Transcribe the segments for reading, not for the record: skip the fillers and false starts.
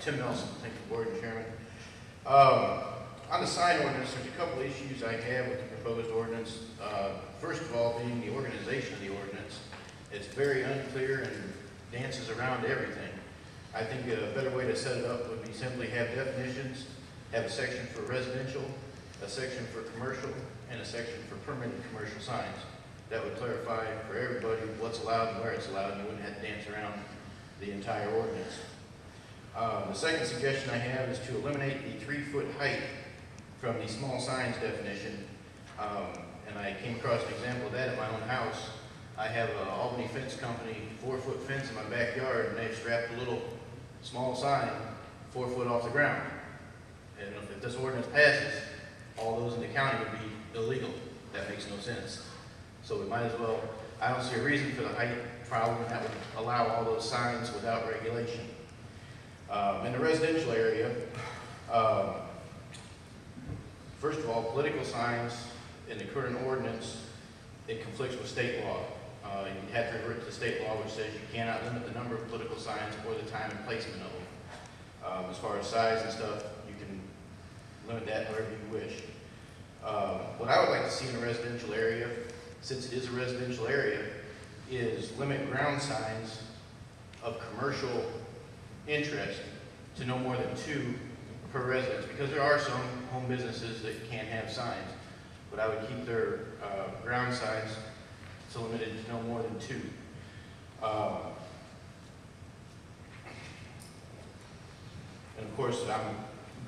Tim Nelson, thank you, Board and Chairman. On the sign ordinance, there's a couple issues I have with the proposed ordinance. First of all, being the organization of the ordinance. It's very unclear and dances around everything. I think a better way to set it up would be simply have definitions, have a section for residential, a section for commercial, and a section for permitted commercial signs. That would clarify for everybody what's allowed and where it's allowed, and you wouldn't have to dance around the entire ordinance. The second suggestion I have is to eliminate the 3-foot height from the small signs definition. And I came across an example of that at my own house. I have an Albany Fence Company 4-foot fence in my backyard, and they've strapped a little small sign 4 foot off the ground. And if this ordinance passes, all those in the county would be illegal. That makes no sense. So we might as well, I don't see a reason for the height problem that would allow all those signs without regulation. In the residential area, first of all, political signs in the current ordinance, it conflicts with state law. You have to revert to state law, which says you cannot limit the number of political signs or the time and placement of them. As far as size and stuff, you can limit that however you wish. What I would like to see in a residential area, since it is a residential area, is limit ground signs of commercial interest to no more than 2 per residence, because there are some home businesses that can't have signs, but I would keep their ground signs so limited to no more than 2. And of course, I'm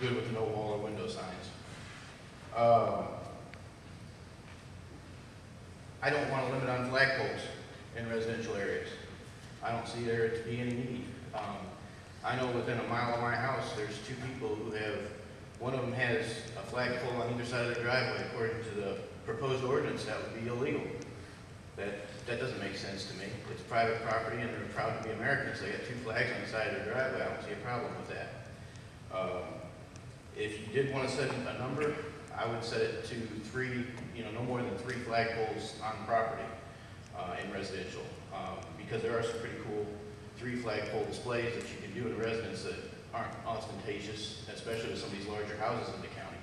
good with no wall or window signs. I don't want to limit on flagpoles in residential areas. I don't see there to be any need. I know within a mile of my house, there's 2 people who have, one of them has a flagpole on either side of the driveway. According to the proposed ordinance, that would be illegal. That doesn't make sense to me. It's private property and they're proud to be Americans. They got 2 flags on the side of their driveway. I don't see a problem with that. If you did want to set a number, I would set it to 3, no more than 3 flagpoles on property in residential, because there are some pretty cool 3 flagpole displays that you can do in a residence that aren't ostentatious, especially with some of these larger houses in the county.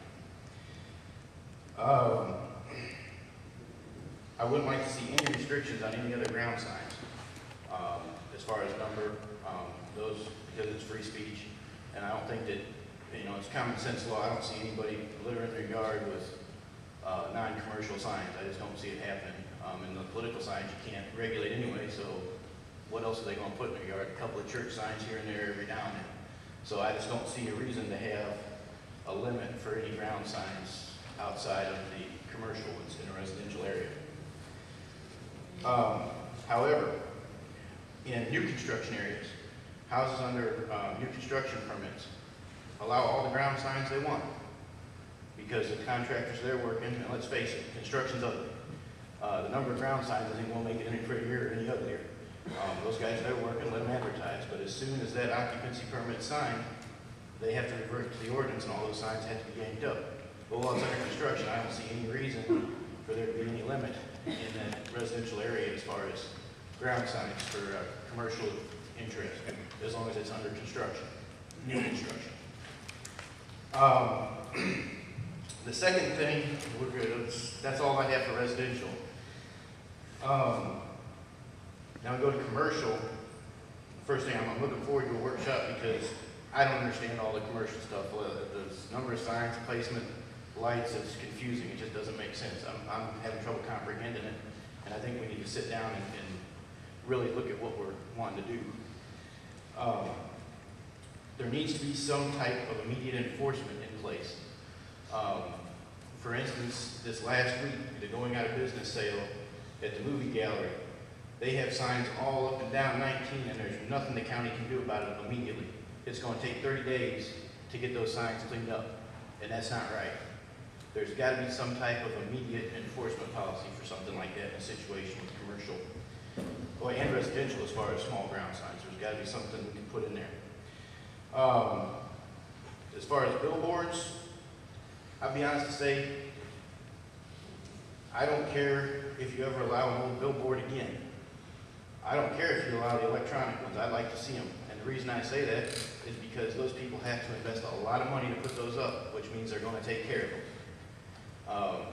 I wouldn't like to see any restrictions on any other ground signs as far as number, those, because it's free speech, and I don't think that, it's common sense law. I don't see anybody littering their yard with non-commercial signs. I just don't see it happening. And the political signs you can't regulate anyway, so what else are they going to put in their yard? A couple of church signs here and there every now and then. So I just don't see a reason to have a limit for any ground signs outside of the commercial ones in a residential area. However, in new construction areas, houses under new construction permits allow all the ground signs they want, because the contractors they're working, and let's face it, construction's ugly. The number of ground signs isn't going to make it any prettier or any uglier. Those guys they're working, let them advertise, but as soon as that occupancy permit's signed, they have to revert to the ordinance and all those signs have to be yanked up. But while it's under construction, I don't see any reason for there to be any limit in that residential area as far as ground signs for commercial interest, as long as it's under construction, new construction. The second thing, we're good. That's all I have for residential. Now we go to commercial. First thing, I'm looking forward to a workshop because I don't understand all the commercial stuff. The number of signs, placement, lights is confusing. It just doesn't make sense. I'm having trouble comprehending it, and I think we need to sit down and really look at what we're wanting to do. There needs to be some type of immediate enforcement in place. For instance, this last week, the going out of business sale at the movie gallery, they have signs all up and down 19, and there's nothing the county can do about it immediately. It's going to take 30 days to get those signs cleaned up, and that's not right. There's got to be some type of immediate enforcement policy for something like that in a situation with commercial and residential as far as small ground signs. There's got to be something we can put in there. As far as billboards, I'll be honest to say, I don't care if you ever allow an old billboard again. I don't care if you allow the electronic ones, I'd like to see them. And the reason I say that is because those people have to invest a lot of money to put those up, which means they're going to take care of them.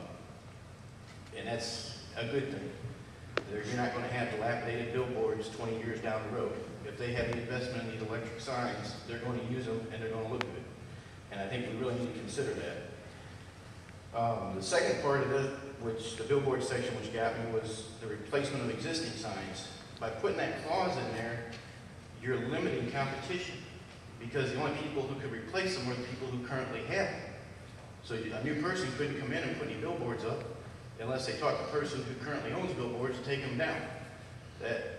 And that's a good thing. You're not going to have dilapidated billboards 20 years down the road. If they have the investment in these electric signs, they're going to use them and they're going to look good. And I think we really need to consider that. The second part of it, which the billboard section which got me, was the replacement of existing signs. By putting that clause in there, you're limiting competition because the only people who could replace them are the people who currently have them. So a new person couldn't come in and put any billboards up unless they taught the person who currently owns billboards to take them down. That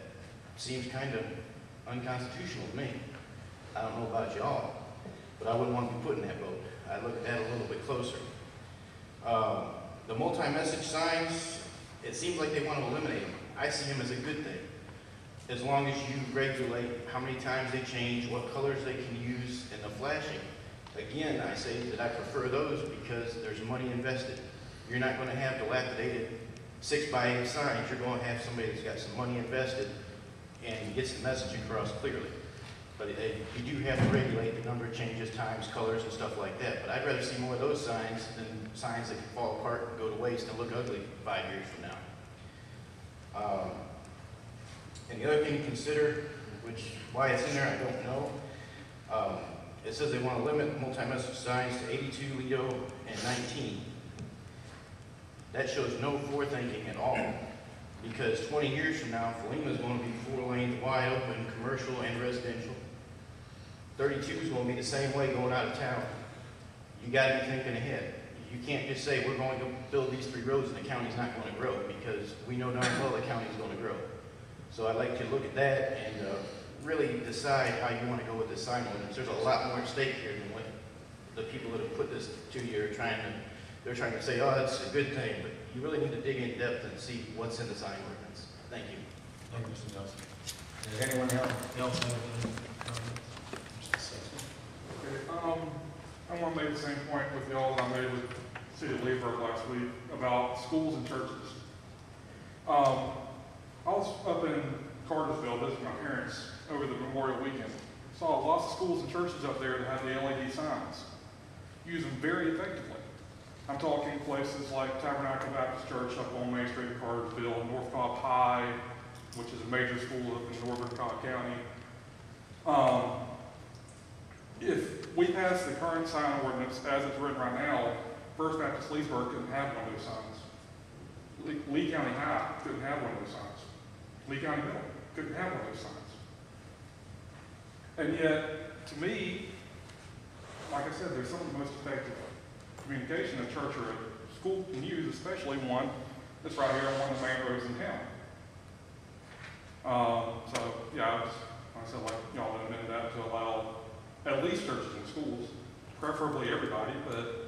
seems kind of unconstitutional to me. I don't know about y'all, but I wouldn't want to be put in that boat. I'd look at that a little bit closer. The multi-message signs, it seems like they want to eliminate them. I see them as a good thing, as long as you regulate how many times they change, what colors they can use, and the flashing. Again, I say that I prefer those because there's money invested. You're not going to have dilapidated 6x8 signs. You're going to have somebody that's got some money invested and gets the message across clearly. But you do have to regulate the number of changes, times, colors, and stuff like that. But I'd rather see more of those signs than signs that can fall apart and go to waste and look ugly 5 years from now. And the other thing to consider, which why it's in there, I don't know. It says they want to limit multi-message signs to 82, Lido, and 19. That shows no forethinking at all, because 20 years from now, Felima is going to be 4 lanes wide open, commercial and residential. 32 is going to be the same way going out of town. You got to be thinking ahead. You can't just say we're going to build these 3 roads and the county's not going to grow, because we know darn well the county's going to grow. So I'd like to look at that and really decide how you want to go with this sign ordinance. There's a lot more at stake here than what the people that have put this to you are trying to. They're trying to say, oh, it's a good thing, but you really need to dig in depth and see what's in the sign ordinance. Thank you. Thank you, Mr. Nelson. Does anyone else have any comments? Okay, I want to make the same point with y'all that I made with the City of Leesburg last week about schools and churches. I was up in Cartersville visiting my parents over the Memorial Weekend. Saw lots of schools and churches up there that have the LED signs. Use them very effectively. I'm talking places like Tabernacle Baptist Church up on Main Street in Cartersville, North Cobb High, which is a major school up in northern Cobb County. If we pass the current sign ordinance as it's written right now, First Baptist Leesburg couldn't have one of those signs. Lee County High couldn't have one of those signs. Lee County Middle couldn't have one of those signs. And yet, to me, like I said, they're some of the most effective communication a church or a school can use, especially one that's right here on one of the main roads in town. So, yeah, like I said, like y'all amended that to allow at least churches and schools, preferably everybody, but